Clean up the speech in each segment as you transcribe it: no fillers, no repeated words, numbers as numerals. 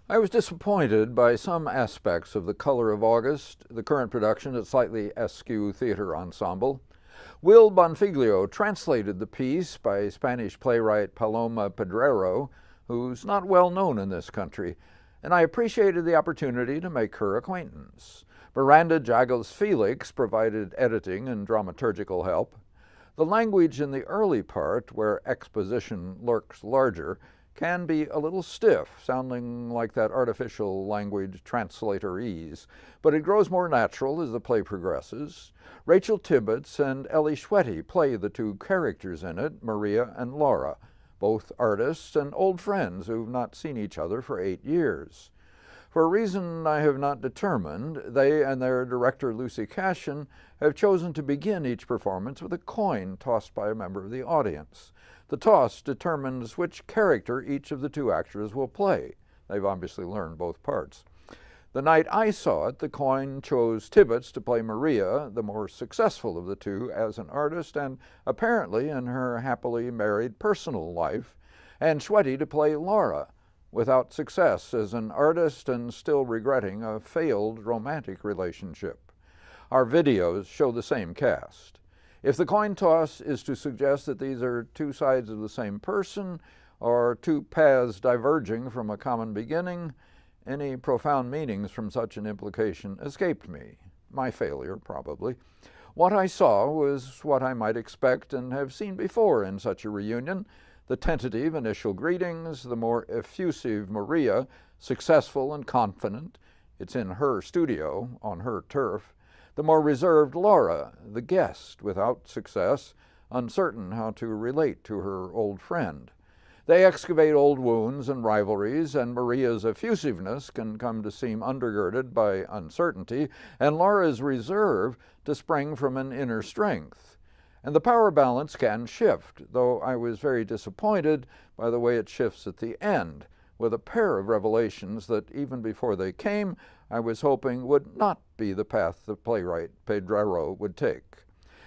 I was disappointed by some aspects of The Color of August, the current production at slightly Askew Theater Ensemble. Will Bonfiglio translated the piece by Spanish playwright Paloma Pedrero, who's not well known in this country, and I appreciated the opportunity to make her acquaintance. Miranda Jagos Felix provided editing and dramaturgical help. The language in the early part, where exposition lurks larger, can be a little stiff, sounding like that artificial language translatorese, but it grows more natural as the play progresses. Rachel Tibbets and Ellie Schwetty play the two characters in it, Maria and Laura, both artists and old friends who've not seen each other for 8 years. For a reason I have not determined, they and their director Lucy Cashin have chosen to begin each performance with a coin tossed by a member of the audience. The toss determines which character each of the two actors will play. They've obviously learned both parts. The night I saw it, the coin chose Tibbets to play Maria, the more successful of the two as an artist and apparently in her happily married personal life, and Schwetty to play Laura, without success as an artist and still regretting a failed romantic relationship. Our videos show the same cast. If the coin toss is to suggest that these are two sides of the same person or two paths diverging from a common beginning, any profound meanings from such an implication escaped me. My failure, probably. What I saw was what I might expect and have seen before in such a reunion: the tentative initial greetings, the more effusive Maria, successful and confident, it's in her studio, on her turf, the more reserved Laura, the guest, without success, uncertain how to relate to her old friend. They excavate old wounds and rivalries, and Maria's effusiveness can come to seem undergirded by uncertainty, and Laura's reserve to spring from an inner strength. And the power balance can shift, though I was very disappointed by the way it shifts at the end, with a pair of revelations that, even before they came, I was hoping would not be the path the playwright Pedrero would take.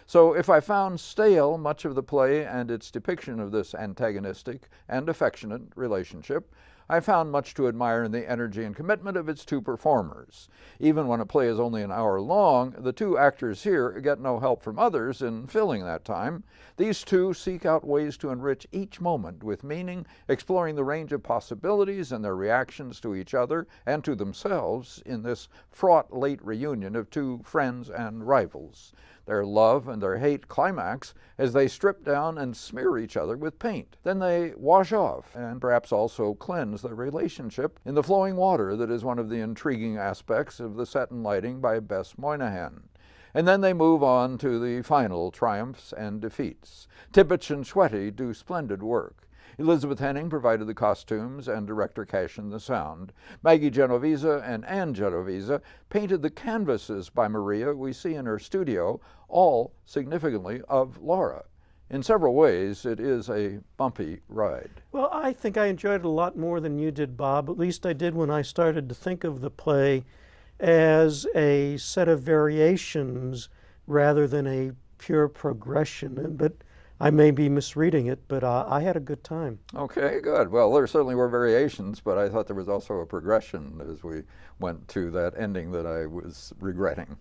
So if I found stale much of the play and its depiction of this antagonistic and affectionate relationship, I found much to admire in the energy and commitment of its two performers. Even when a play is only an hour long, the two actors here get no help from others in filling that time. These two seek out ways to enrich each moment with meaning, exploring the range of possibilities and their reactions to each other and to themselves in this fraught late reunion of two friends and rivals. Their love and their hate climax as they strip down and smear each other with paint. Then they wash off and perhaps also cleanse their relationship in the flowing water that is one of the intriguing aspects of the set and lighting by Bess Moynihan. And then they move on to the final triumphs and defeats. Tibbets and Schwetty do splendid work. Elizabeth Henning provided the costumes and director Cashin the sound. Maggie Genovese and Anne Genovese painted the canvases by Maria we see in her studio, all significantly of Laura. In several ways, it is a bumpy ride. Well, I think I enjoyed it a lot more than you did, Bob. At least I did when I started to think of the play as a set of variations rather than a pure progression. But I may be misreading it, but I had a good time. Okay, good. Well, there certainly were variations, but I thought there was also a progression as we went to that ending that I was regretting.